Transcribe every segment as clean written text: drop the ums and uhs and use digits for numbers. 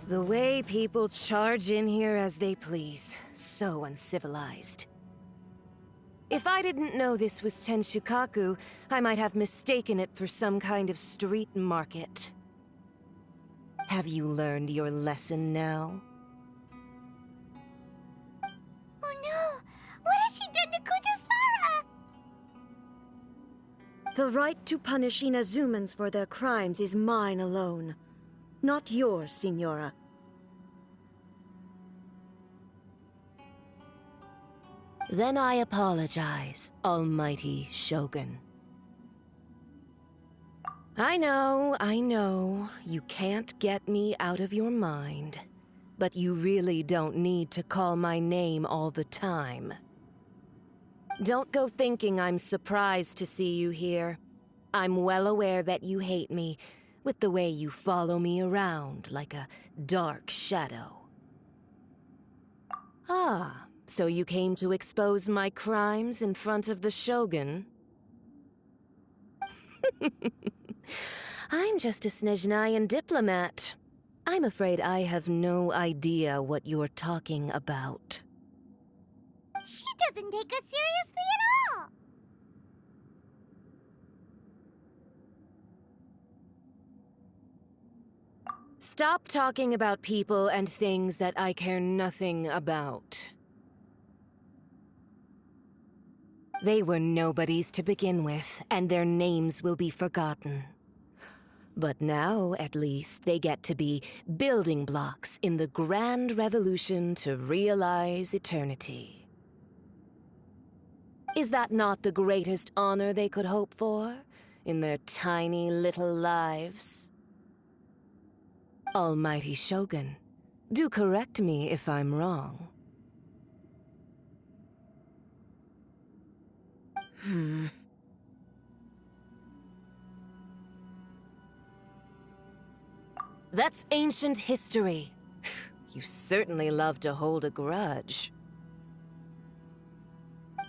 The way people charge in here as they please. So uncivilized. If I didn't know this was Tenshukaku, I might have mistaken it for some kind of street market. Have you learned your lesson now? Oh no! What has she done to Kujusara? The right to punish Inazumans for their crimes is mine alone. Not yours, Signora. Then I apologize, Almighty Shogun. I know, you can't get me out of your mind. But you really don't need to call my name all the time. Don't go thinking I'm surprised to see you here. I'm well aware that you hate me, with the way you follow me around like a dark shadow. Ah, so you came to expose my crimes in front of the Shogun? I'm just a Snezhnayan diplomat. I'm afraid I have no idea what you're talking about. She doesn't take us seriously at all! Stop talking about people and things that I care nothing about. They were nobodies to begin with, and their names will be forgotten. But now, at least, they get to be building blocks in the grand revolution to realize eternity. Is that not the greatest honor they could hope for in their tiny little lives? Almighty Shogun, do correct me if I'm wrong. That's ancient history. You certainly love to hold a grudge.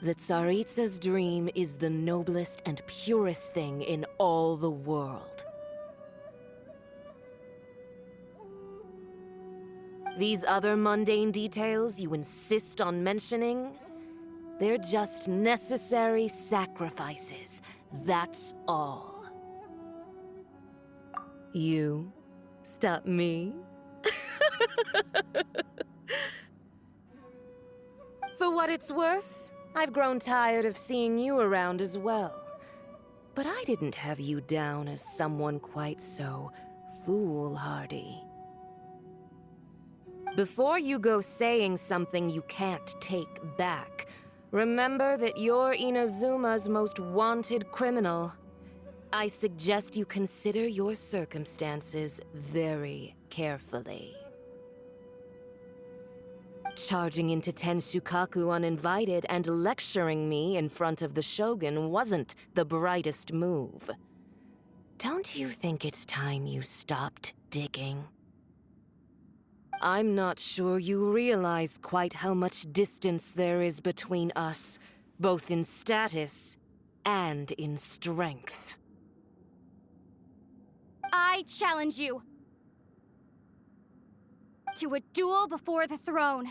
The Tsaritsa's dream is the noblest and purest thing in all the world. These other mundane details you insist on mentioning, they're just necessary sacrifices, that's all. You stop me? For what it's worth, I've grown tired of seeing you around as well. But I didn't have you down as someone quite so foolhardy. Before you go saying something you can't take back, remember that you're Inazuma's most wanted criminal. I suggest you consider your circumstances very carefully. Charging into Tenshukaku uninvited and lecturing me in front of the Shogun wasn't the brightest move. Don't you think it's time you stopped digging? I'm not sure you realize quite how much distance there is between us, both in status and in strength. I challenge you to a duel before the throne.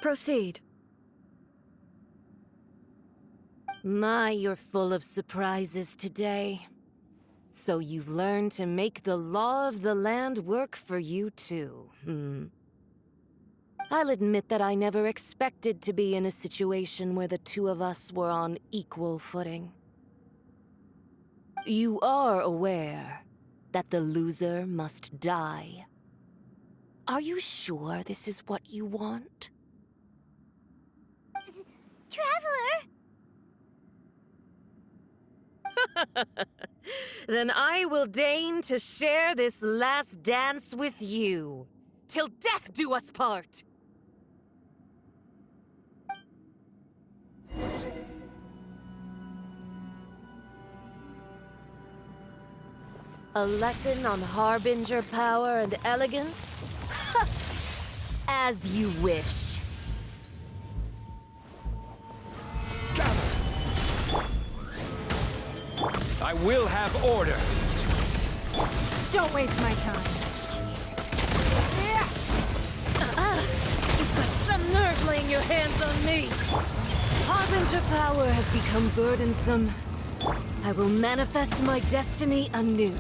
Proceed. My, you're full of surprises today. So you've learned to make the law of the land work for you too, I'll admit that I never expected to be in a situation where the two of us were on equal footing. You are aware that the loser must die. Are you sure this is what you want? Traveler! Then I will deign to share this last dance with you, till death do us part! A lesson on harbinger power and elegance? As you wish. I will have order. Don't waste my time. You've got some nerve laying your hands on me. Harbinger power has become burdensome. I will manifest my destiny anew.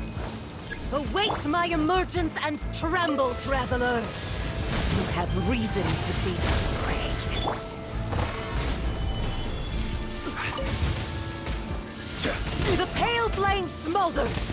Await my emergence and tremble, traveler. You have reason to be afraid. The pale flame smolders.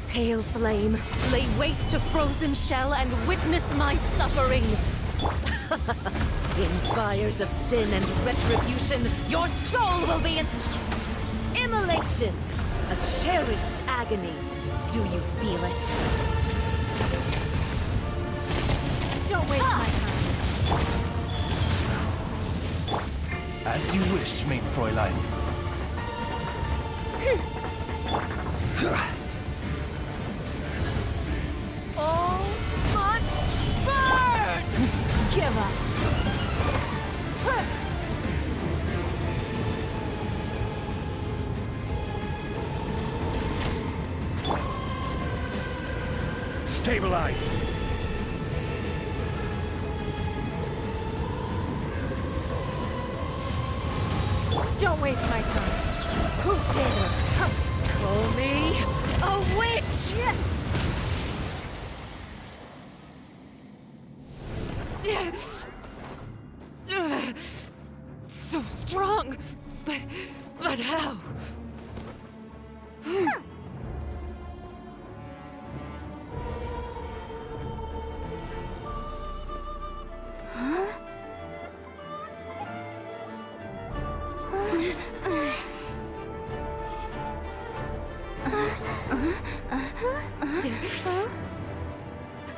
Pale flame, lay waste to frozen shell and witness my suffering. In fires of sin and retribution, your soul will be an immolation, a cherished agony. Do you feel it? Don't waste my time. As you wish, main Fräulein. All must burn! Give up. Stabilize! Don't waste my time. Who dares call me a witch? So strong, but how?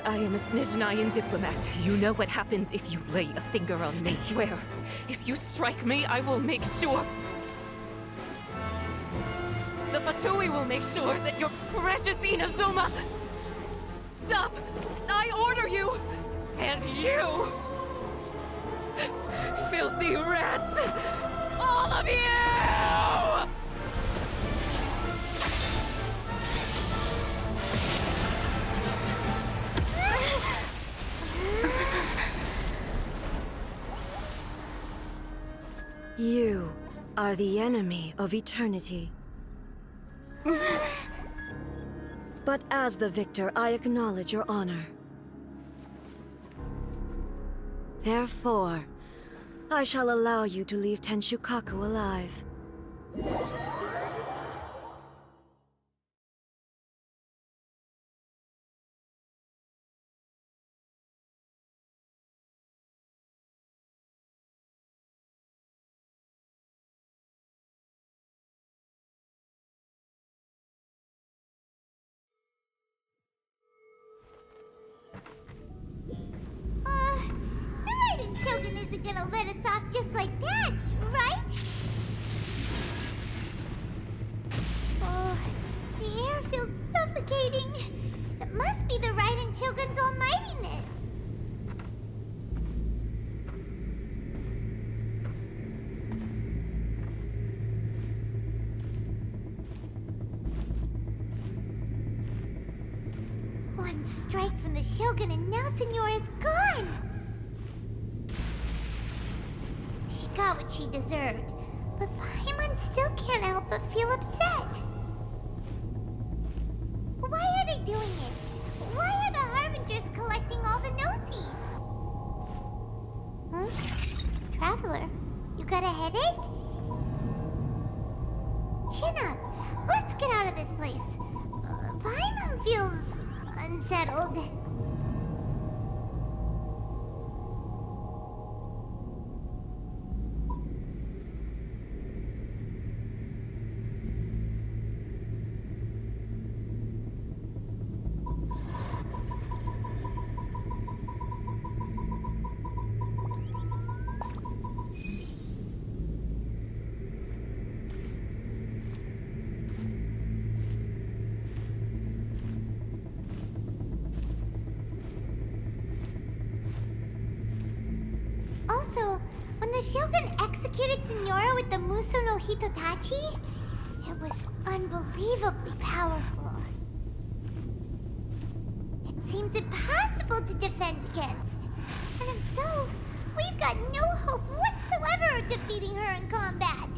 I am a Snizhnayan diplomat. You know what happens if you lay a finger on me. I swear, if you strike me, I will make sure... The Fatui will make sure that your precious Inazuma... Stop! I order you! And you! Filthy rats! All of you! You are the enemy of eternity. But as the victor, I acknowledge your honor. Therefore, I shall allow you to leave Tenshukaku alive. The Raiden Shogun isn't gonna let us off just like that, right? Oh, the air feels suffocating. It must be the Raiden Shogun's almightiness. One strike from the Shogun and now Signora's gone! She got what she deserved, but Paimon still can't help but feel upset. Why are they doing it? Why are the Harbingers collecting all the no-seeds? Huh? Traveler, you got a headache? Chin up. Let's get out of this place. Paimon feels settled. Also, when the Shogun executed Signora with the Muso no Hitotachi, it was unbelievably powerful. It seems impossible to defend against. And if so, we've got no hope whatsoever of defeating her in combat.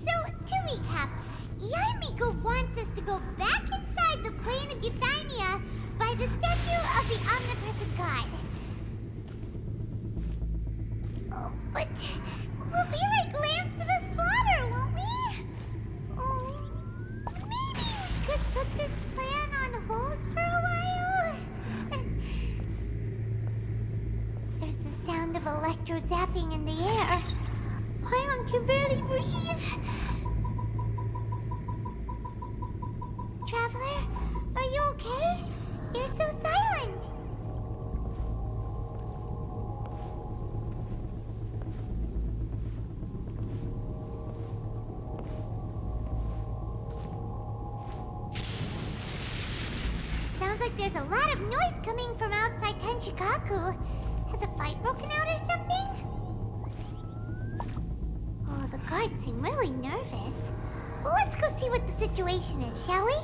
So, to recap, Yaemiko wants us to go back inside the plane of Euthymia by the statue of the omnipresent god. Oh, but we'll be like lambs to the slaughter, won't we? Oh, maybe we could put this plan on hold for a while? There's the sound of electro-zapping in the air. Paimon can barely breathe. Traveler, are you okay? You're so silent. Sounds like there's a lot of noise coming from outside Tenshikaku. Has a fight broken out or something? Oh, the guards seem really nervous. Well, let's go see what the situation is, shall we?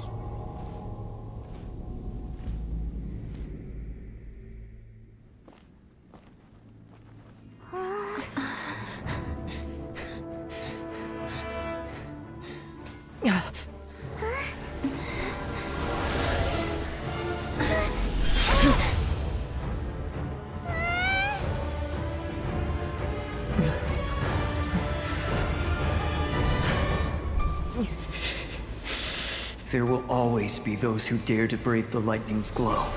There will always be those who dare to brave the lightning's glow.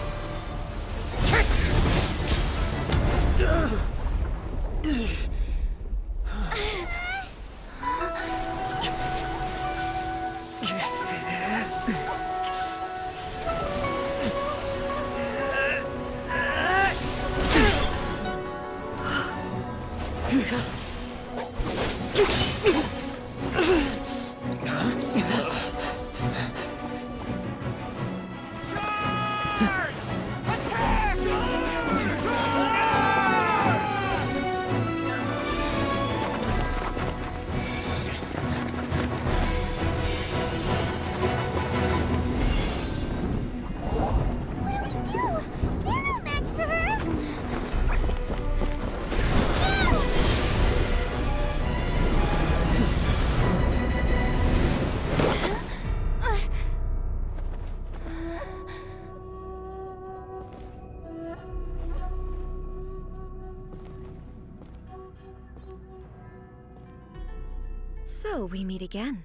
So we meet again.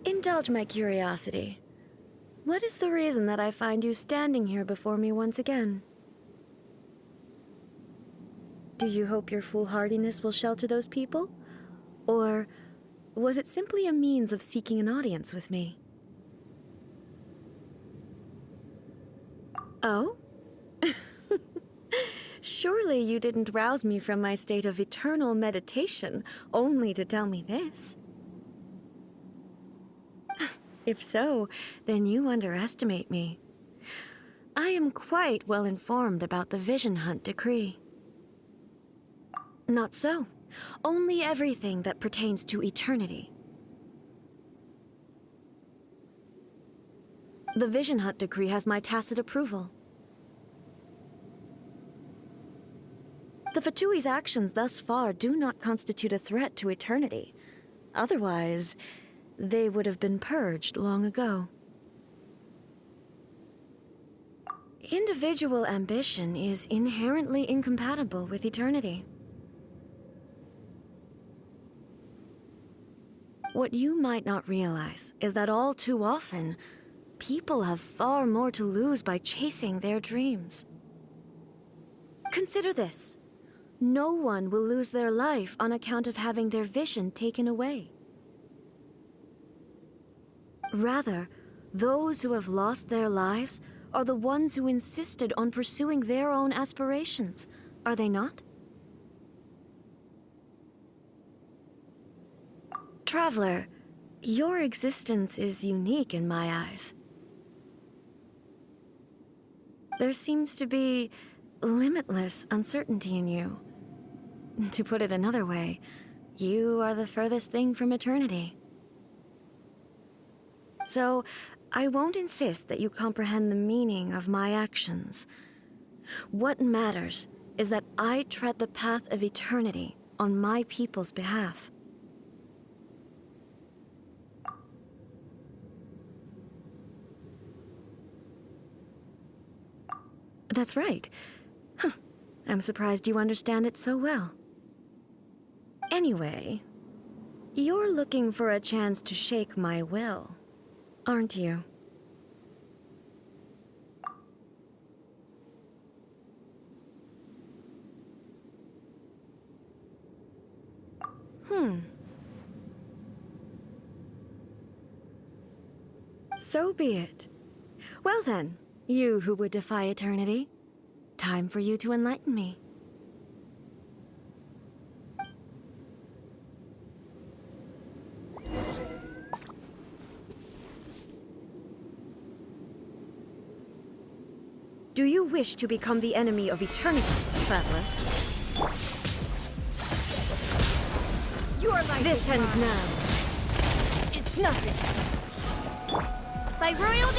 Indulge my curiosity. What is the reason that I find you standing here before me once again? Do you hope your foolhardiness will shelter those people? Or was it simply a means of seeking an audience with me? Oh? Surely you didn't rouse me from my state of eternal meditation only to tell me this. If so, then you underestimate me. I am quite well informed about the Vision Hunt decree. Not so. Only everything that pertains to eternity. The Vision Hut decree has my tacit approval. The Fatui's actions thus far do not constitute a threat to eternity. Otherwise, they would have been purged long ago. Individual ambition is inherently incompatible with eternity. What you might not realize is that all too often, people have far more to lose by chasing their dreams. Consider this. No one will lose their life on account of having their vision taken away. Rather, those who have lost their lives are the ones who insisted on pursuing their own aspirations, are they not? Traveler, your existence is unique in my eyes. There seems to be limitless uncertainty in you. To put it another way, you are the furthest thing from eternity. So, I won't insist that you comprehend the meaning of my actions. What matters is that I tread the path of eternity on my people's behalf. That's right. Huh. I'm surprised you understand it so well. Anyway, you're looking for a chance to shake my will, aren't you? So be it. Well then, you who would defy eternity, time for you to enlighten me. Do you wish to become the enemy of eternity, traveler? Your life This is ends mine. now. It's nothing. By royal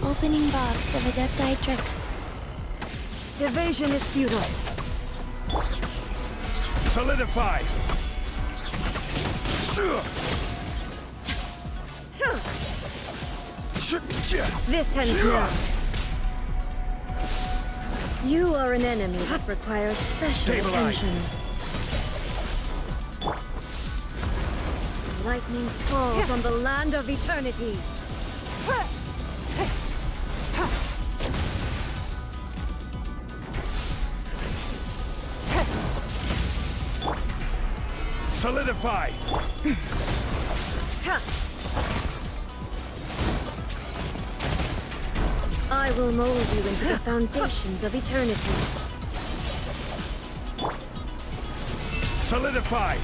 opening box of Adepti tricks. Evasion is futile. Solidify! This ends now. You are an enemy that requires special Stabilize. attention. Lightning falls on the land of eternity. Solidify! I will mold you into the foundations of eternity. Solidify!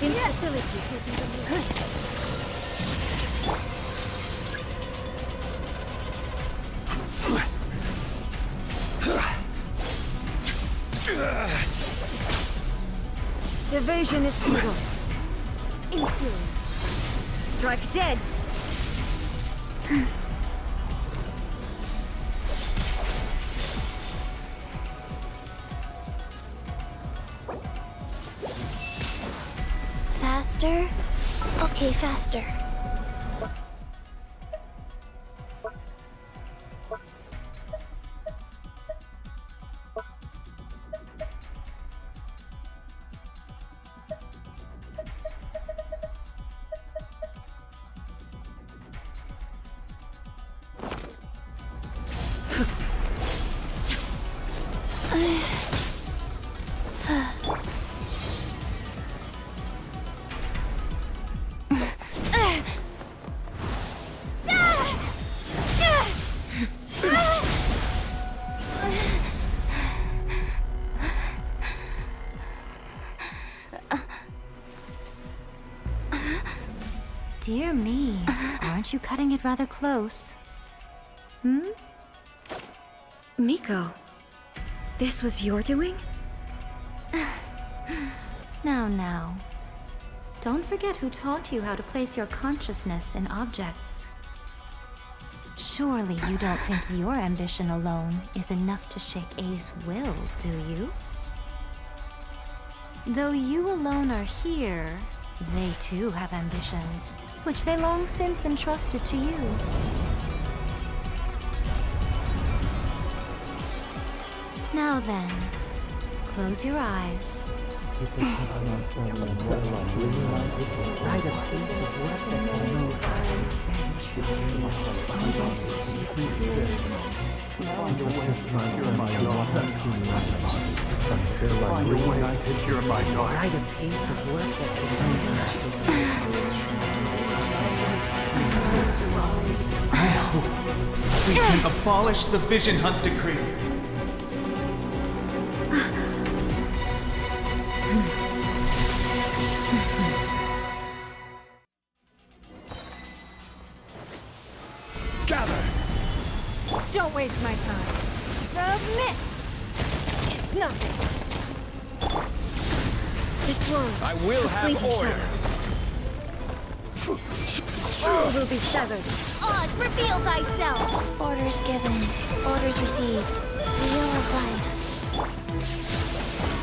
Instabilities will be removed. Evasion is futile. Inferior. Strike dead. Faster? Okay, faster. Dear me, aren't you cutting it rather close? Miko, this was your doing? Now. Don't forget who taught you how to place your consciousness in objects. Surely you don't think your ambition alone is enough to shake A's will, do you? Though you alone are here, they too have ambitions, which they long since entrusted to you. Now then, close your eyes. We can abolish the Vision Hunt Decree. Gather! Don't waste my time. Submit! It's nothing. This world, I will have fleeting order! all will be severed. Oz, reveal thyself! Orders given, orders received. Wheel of life.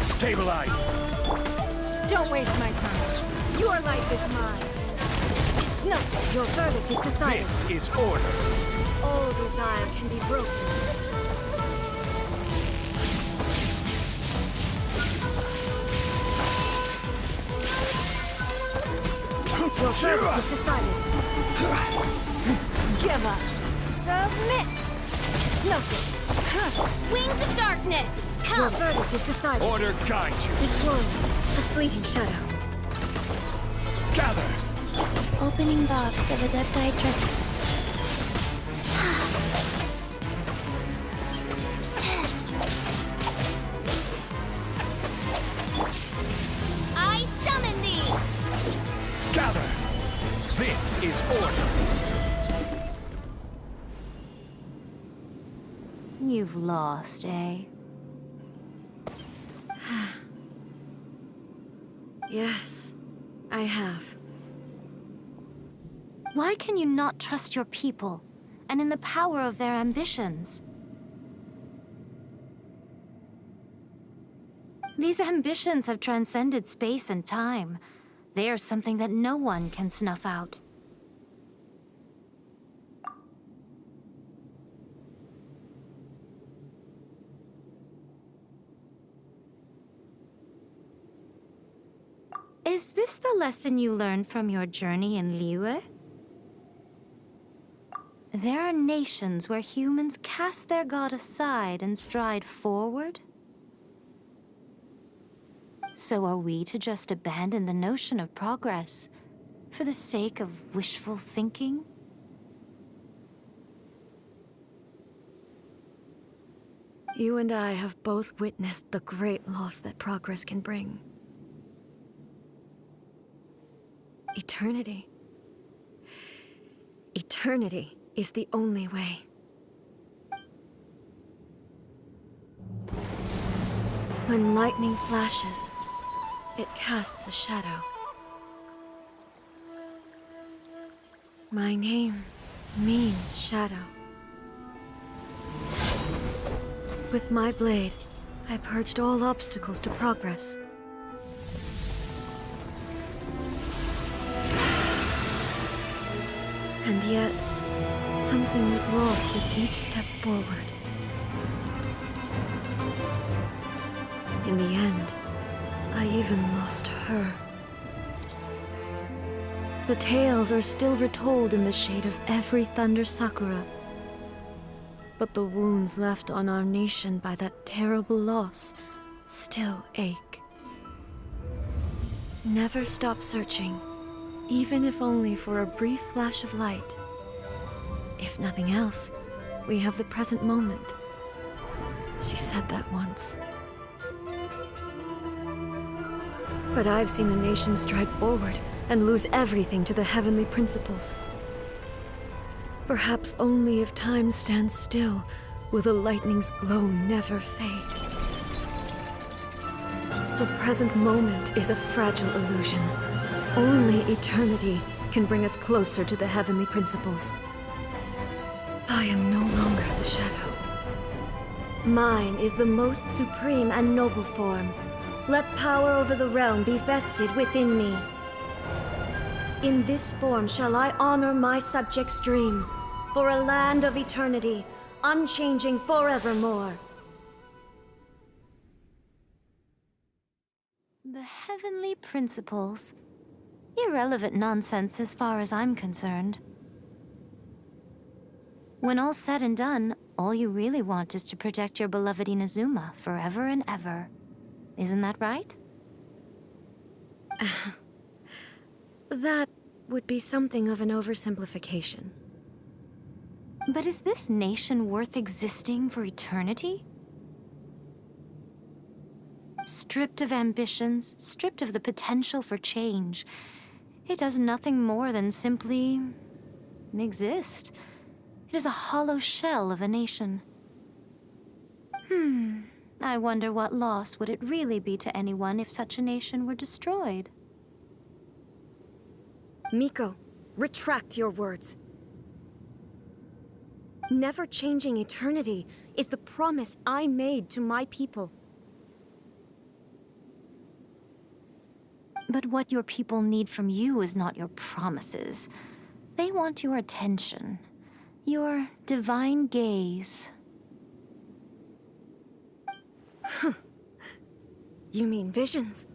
Stabilize! Don't waste my time. Your life is mine. It's nothing. Your verdict is decided. This is order! All desire can be broken. Your verdict is decided. Give up. Submit! It's nothing. Wings of darkness! Your Come! verdict is decided. Order guide you! This world, a fleeting shadow. Gather! Opening box of Adepti tricks. I summon thee! Gather! This is order! You've lost, eh? Yes, I have. Why can you not trust your people, and in the power of their ambitions? These ambitions have transcended space and time. They are something that no one can snuff out. Is this the lesson you learned from your journey in Liyue? There are nations where humans cast their god aside and stride forward. So are we to just abandon the notion of progress for the sake of wishful thinking? You and I have both witnessed the great loss that progress can bring. Eternity. Eternity is the only way. When lightning flashes, it casts a shadow. My name means shadow. With my blade, I purged all obstacles to progress. And yet, something was lost with each step forward. In the end, I even lost her. The tales are still retold in the shade of every Thunder Sakura. But the wounds left on our nation by that terrible loss still ache. Never stop searching, even if only for a brief flash of light. If nothing else, we have the present moment. She said that once. But I've seen a nation stride forward and lose everything to the heavenly principles. Perhaps only if time stands still will the lightning's glow never fade. The present moment is a fragile illusion. Only eternity can bring us closer to the heavenly principles. I am no longer the shadow. Mine is the most supreme and noble form. Let power over the realm be vested within me. In this form shall I honor my subjects' dream, for a land of eternity, unchanging forevermore. The heavenly principles. Irrelevant nonsense as far as I'm concerned. When all's said and done, all you really want is to protect your beloved Inazuma forever and ever. Isn't that right? That would be something of an oversimplification. But is this nation worth existing for eternity? Stripped of ambitions, stripped of the potential for change, it does nothing more than simply exist. It is a hollow shell of a nation. I wonder what loss would it really be to anyone if such a nation were destroyed? Miko, retract your words. Never-changing eternity is the promise I made to my people. But what your people need from you is not your promises. They want your attention, your divine gaze. You mean visions?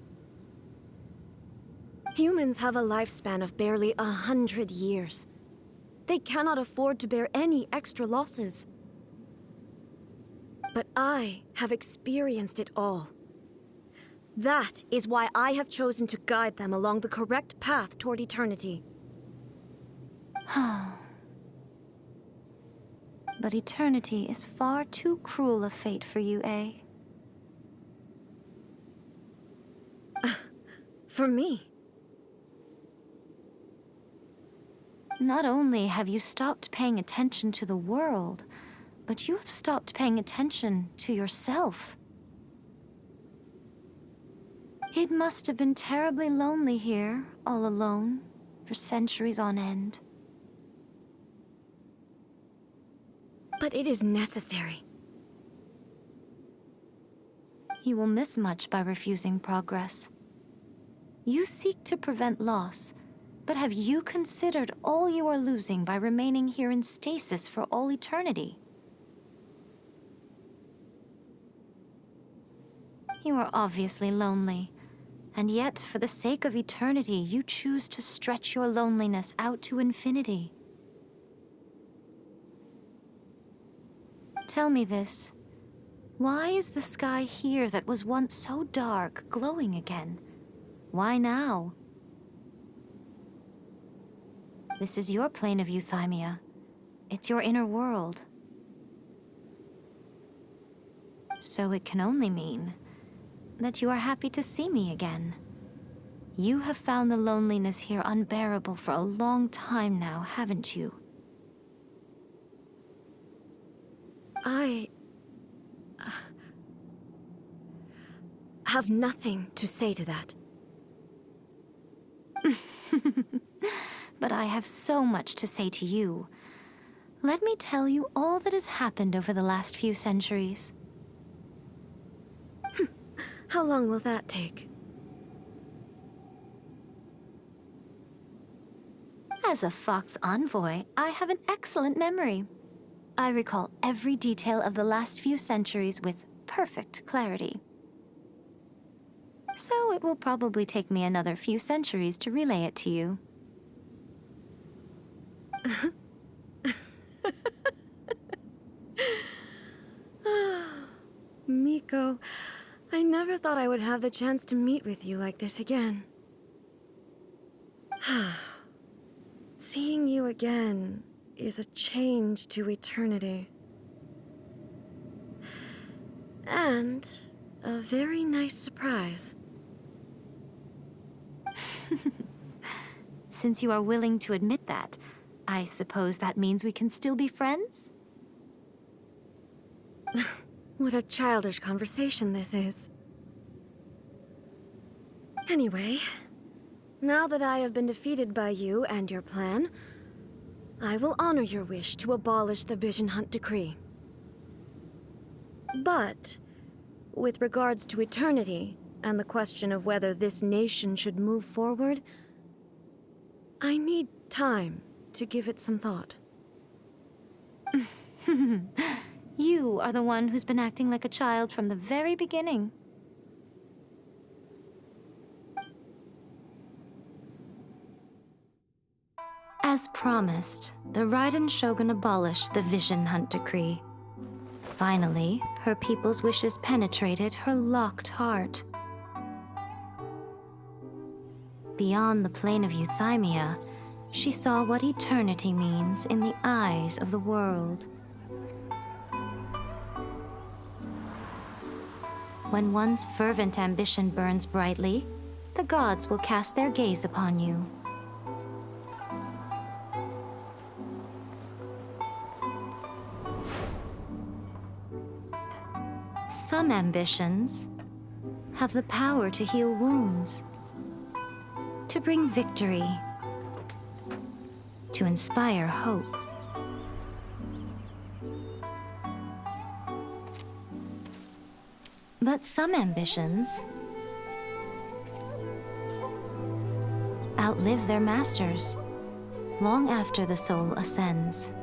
Humans have a lifespan of barely 100 years. They cannot afford to bear any extra losses. But I have experienced it all. That is why I have chosen to guide them along the correct path toward eternity. But eternity is far too cruel a fate for you, eh? For me? Not only have you stopped paying attention to the world, but you have stopped paying attention to yourself. It must have been terribly lonely here, all alone, for centuries on end. But it is necessary. You will miss much by refusing progress. You seek to prevent loss, but have you considered all you are losing by remaining here in stasis for all eternity? You are obviously lonely. And yet, for the sake of eternity, you choose to stretch your loneliness out to infinity. Tell me this. Why is the sky here that was once so dark glowing again? Why now? This is your plane of euthymia. It's your inner world. So it can only mean that you are happy to see me again. You have found the loneliness here unbearable for a long time now, haven't you? I have nothing to say to that. But I have so much to say to you. Let me tell you all that has happened over the last few centuries. How long will that take? As a Fox envoy, I have an excellent memory. I recall every detail of the last few centuries with perfect clarity. So it will probably take me another few centuries to relay it to you. Miko, I never thought I would have the chance to meet with you like this again. Seeing you again is a change to eternity. And a very nice surprise. Since you are willing to admit that, I suppose that means we can still be friends? What a childish conversation this is. Anyway, now that I have been defeated by you and your plan, I will honor your wish to abolish the Vision Hunt Decree. But, with regards to eternity and the question of whether this nation should move forward, I need time to give it some thought. You are the one who's been acting like a child from the very beginning. As promised, the Raiden Shogun abolished the Vision Hunt Decree. Finally, her people's wishes penetrated her locked heart. Beyond the plane of Euthymia, she saw what eternity means in the eyes of the world. When one's fervent ambition burns brightly, the gods will cast their gaze upon you. Some ambitions have the power to heal wounds, to bring victory, to inspire hope. But some ambitions outlive their masters long after the soul ascends.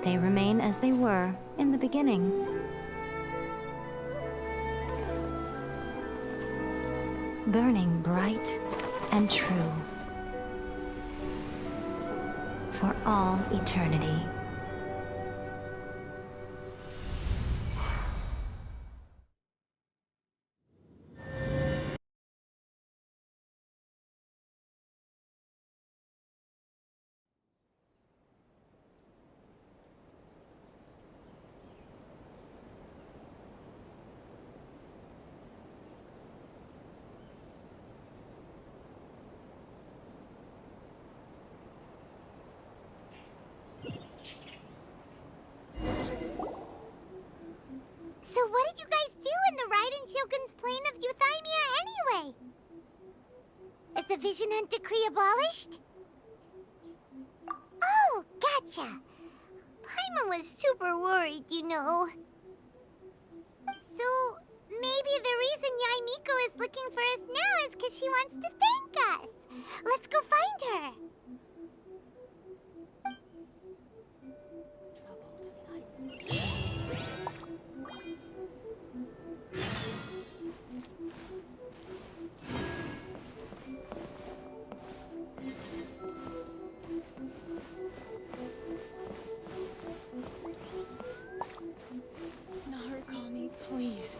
They remain as they were in the beginning. Burning bright and true for all eternity. So what did you guys do in the Raiden Shogun's plane of Euthymia anyway? Is the Vision Hunt Decree abolished? Oh, gotcha. Paimon was super worried, you know. So, maybe the reason Yaimiko is looking for us now is because she wants to thank us. Let's go find her. Narukami, please.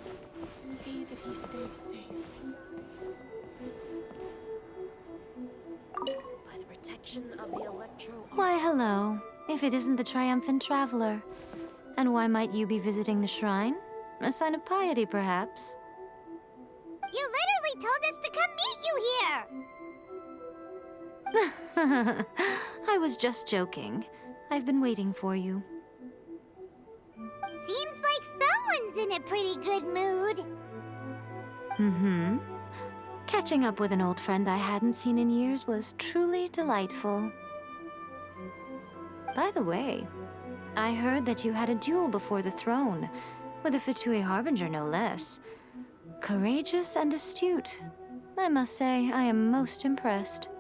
See that he stays safe. By the protection of the Electro... Why, hello, if it isn't the triumphant traveler. And why might you be visiting the shrine? A sign of piety, perhaps? You literally told us to come meet you here! I was just joking. I've been waiting for you. Seems like someone's in a pretty good mood. Mm-hmm. Catching up with an old friend I hadn't seen in years was truly delightful. By the way, I heard that you had a duel before the throne, with a Fatui Harbinger no less. Courageous and astute. I must say, I am most impressed.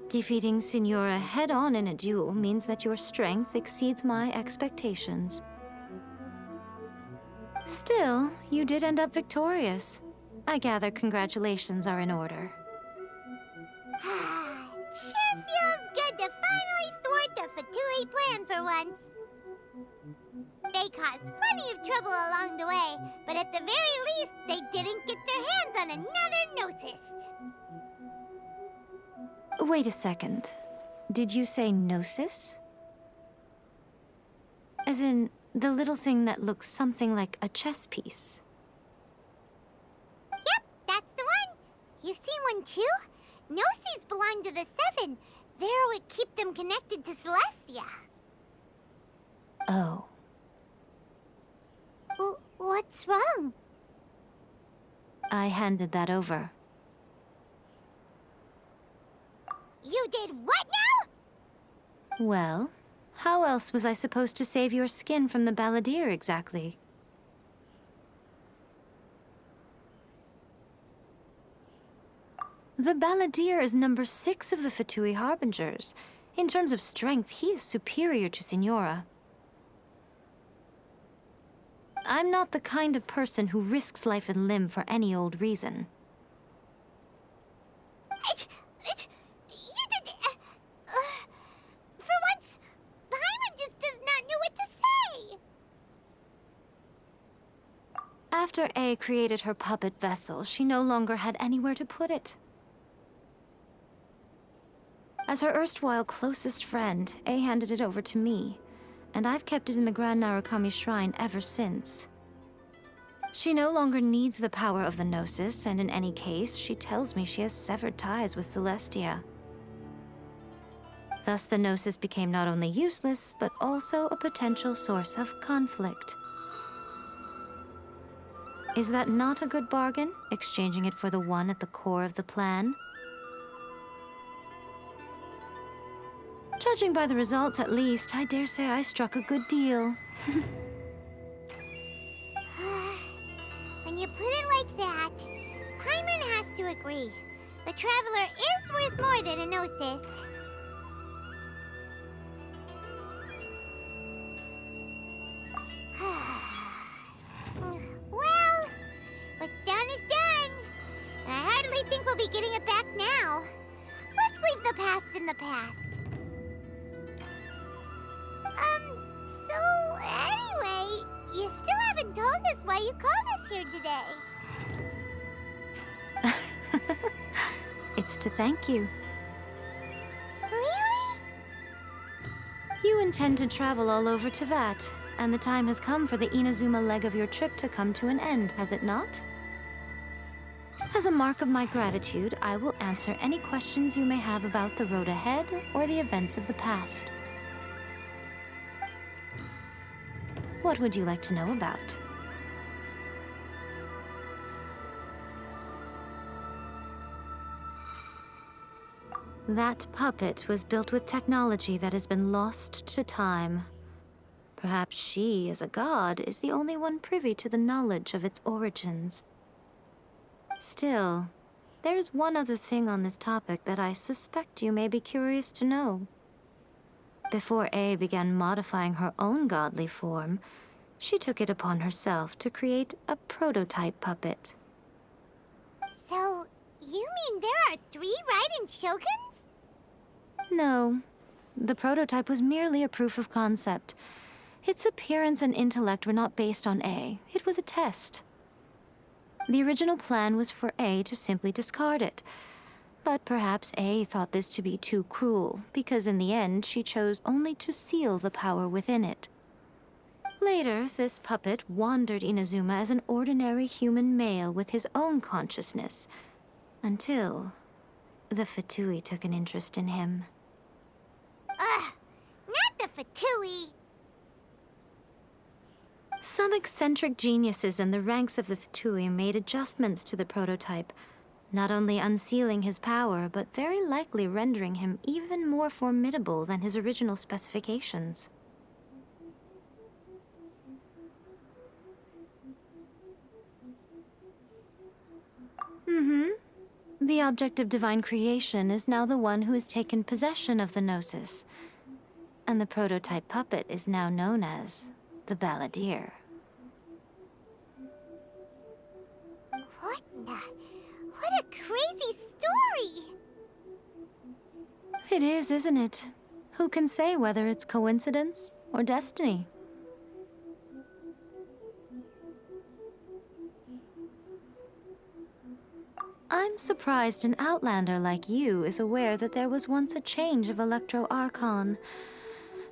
Defeating Signora head-on in a duel means that your strength exceeds my expectations. Still, you did end up victorious. I gather congratulations are in order. Sure feels good to finally thwart the Fatui plan for once. They caused plenty of trouble along the way, but at the very least, they didn't get their hands on another Gnosis. Wait a second. Did you say Gnosis? As in, the little thing that looks something like a chess piece? Yep, that's the one. You've seen one too? Gnosis belong to the Seven. They're what keep them connected to Celestia. Oh. What's What's wrong? I handed that over. You did what now? Well, how else was I supposed to save your skin from the balladeer exactly? The balladeer is number 6 of the Fatui Harbingers. In terms of strength, he is superior to Signora. I'm not the kind of person who risks life and limb for any old reason. You did... for once, Paimon just does not know what to say. After A created her puppet vessel, she no longer had anywhere to put it. As her erstwhile closest friend, A handed it over to me, and I've kept it in the Grand Narukami Shrine ever since. She no longer needs the power of the Gnosis, and in any case, she tells me she has severed ties with Celestia. Thus, the Gnosis became not only useless, but also a potential source of conflict. Is that not a good bargain, exchanging it for the one at the core of the plan? Judging by the results, at least, I dare say I struck a good deal. When you put it like that, Paimon has to agree. The Traveler is worth more than a Gnosis. Well, what's done is done. And I hardly think we'll be getting it back now. Let's leave the past in the past. So anyway, you still haven't told us why you called us here today. It's to thank you. Really? You intend to travel all over Teyvat, and the time has come for the Inazuma leg of your trip to come to an end, has it not? As a mark of my gratitude, I will answer any questions you may have about the road ahead or the events of the past. What would you like to know about? That puppet was built with technology that has been lost to time. Perhaps she, as a god, is the only one privy to the knowledge of its origins. Still, there is one other thing on this topic that I suspect you may be curious to know. Before A began modifying her own godly form, she took it upon herself to create a prototype puppet. So, you mean there are 3 Raiden Shoguns? No. The prototype was merely a proof of concept. Its appearance and intellect were not based on A. It was a test. The original plan was for A to simply discard it. But perhaps A thought this to be too cruel, because in the end she chose only to seal the power within it. Later, this puppet wandered Inazuma as an ordinary human male with his own consciousness, until the Fatui took an interest in him. Ugh! Not the Fatui! Some eccentric geniuses in the ranks of the Fatui made adjustments to the prototype, not only unsealing his power, but very likely rendering him even more formidable than his original specifications. The object of divine creation is now the one who has taken possession of the Gnosis, and the prototype puppet is now known as the Balladeer. What a crazy story! It is, isn't it? Who can say whether it's coincidence or destiny? I'm surprised an outlander like you is aware that there was once a change of Electro Archon.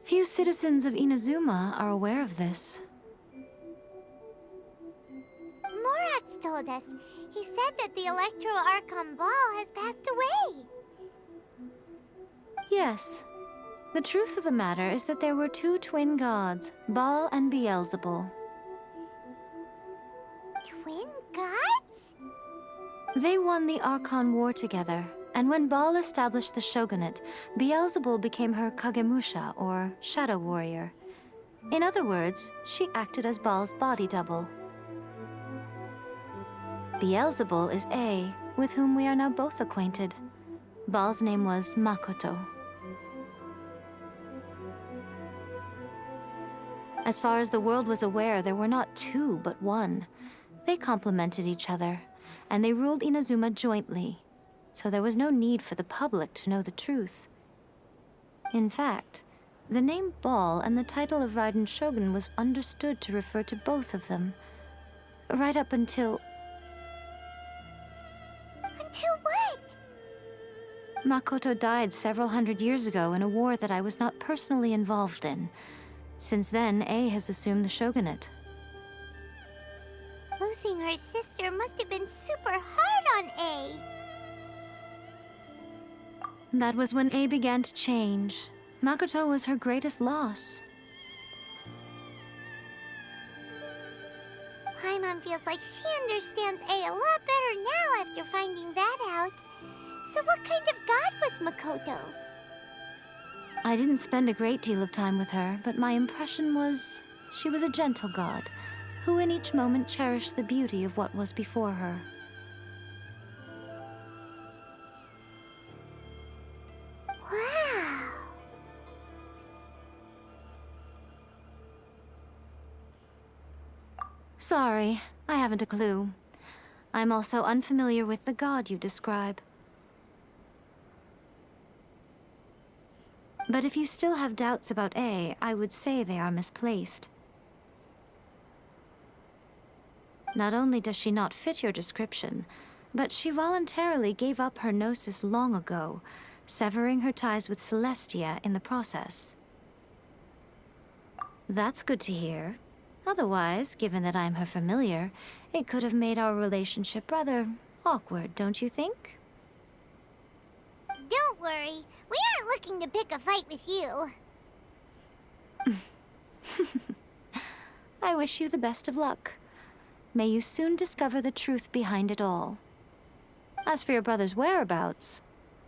Few citizens of Inazuma are aware of this. Morat's told us. He said that the Electro Archon Baal has passed away. Yes. The truth of the matter is that there were 2 twin gods, Baal and Beelzebul. twin gods? They won the Archon War together, and when Baal established the shogunate, Beelzebul became her Kagemusha, or shadow warrior. In other words, she acted as Baal's body double. Beelzebul is A, with whom we are now both acquainted. Baal's name was Makoto. As far as the world was aware, there were not two, but one. They complemented each other, and they ruled Inazuma jointly, so there was no need for the public to know the truth. In fact, the name Baal and the title of Raiden Shogun was understood to refer to both of them, right up until... Until what? Makoto died several hundred years ago in a war that I was not personally involved in. Since then, A has assumed the shogunate. Losing her sister must have been super hard on A. That was when A began to change. Makoto was her greatest loss. Paimon feels like she understands A a lot better now after finding that out. So what kind of god was Makoto? I didn't spend a great deal of time with her, but my impression was she was a gentle god, who in each moment cherished the beauty of what was before her. Wow. Sorry, I haven't a clue. I'm also unfamiliar with the god you describe. But if you still have doubts about A, I would say they are misplaced. Not only does she not fit your description, but she voluntarily gave up her gnosis long ago, severing her ties with Celestia in the process. That's good to hear. Otherwise, given that I'm her familiar, it could have made our relationship rather awkward, don't you think? Don't worry, we aren't looking to pick a fight with you. I wish you the best of luck. May you soon discover the truth behind it all. As for your brother's whereabouts,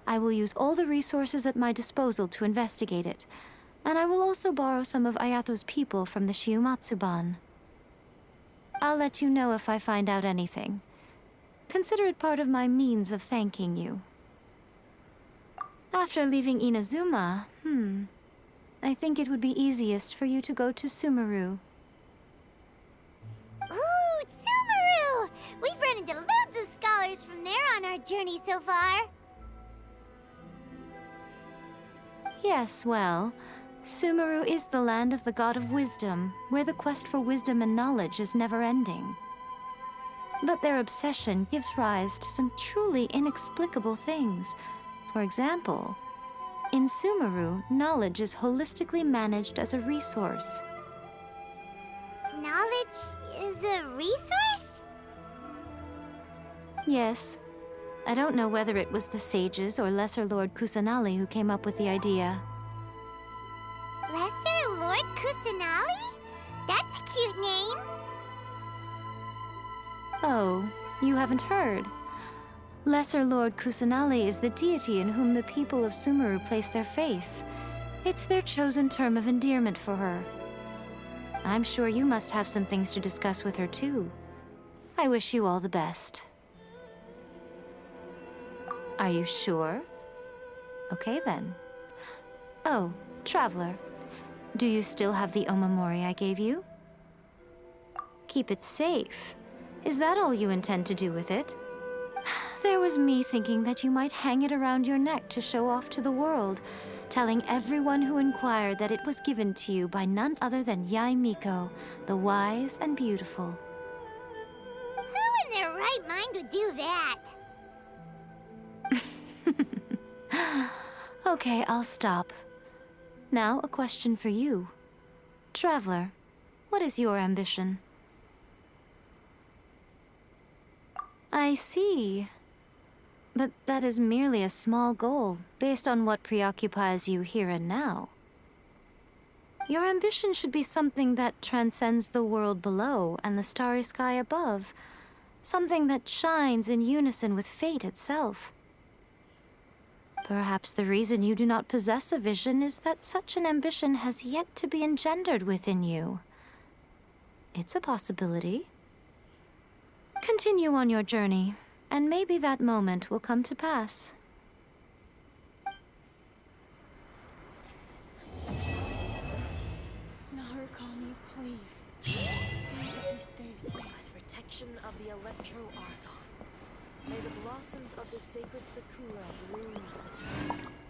I will use all the resources at my disposal to investigate it, and I will also borrow some of Ayato's people from the Shiumatsuban. I'll let you know if I find out anything. Consider it part of my means of thanking you. After leaving Inazuma, I think it would be easiest for you to go to Sumeru. Ooh, Sumeru! We've run into loads of scholars from there on our journey so far. Yes, well, Sumeru is the land of the god of wisdom, where the quest for wisdom and knowledge is never-ending. But their obsession gives rise to some truly inexplicable things. For example, in Sumeru, knowledge is holistically managed as a resource. Knowledge is a resource? Yes. I don't know whether it was the sages or Lesser Lord Kusanali who came up with the idea. Lesser Lord Kusanali? That's a cute name. Oh, you haven't heard. Lesser Lord Kusanali is the deity in whom the people of Sumeru place their faith. It's their chosen term of endearment for her. I'm sure you must have some things to discuss with her too. I wish you all the best. Are you sure? Okay then. Oh, Traveler. Do you still have the Omamori I gave you? Keep it safe. Is that all you intend to do with it? There was me thinking that you might hang it around your neck to show off to the world, telling everyone who inquired that it was given to you by none other than Yae Miko, the wise and beautiful. Who in their right mind would do that? Okay, I'll stop. Now, a question for you. Traveler, what is your ambition? I see. But that is merely a small goal, based on what preoccupies you here and now. Your ambition should be something that transcends the world below and the starry sky above, Something that shines in unison with fate itself. Perhaps the reason you do not possess a vision is that such an ambition has yet to be engendered within you. It's a possibility. Continue on your journey, and maybe that moment will come to pass. Narukami, please. See that he stays safe. Protection of the Electro Argon. May the blossoms of the sacred Sakura bloom eternally.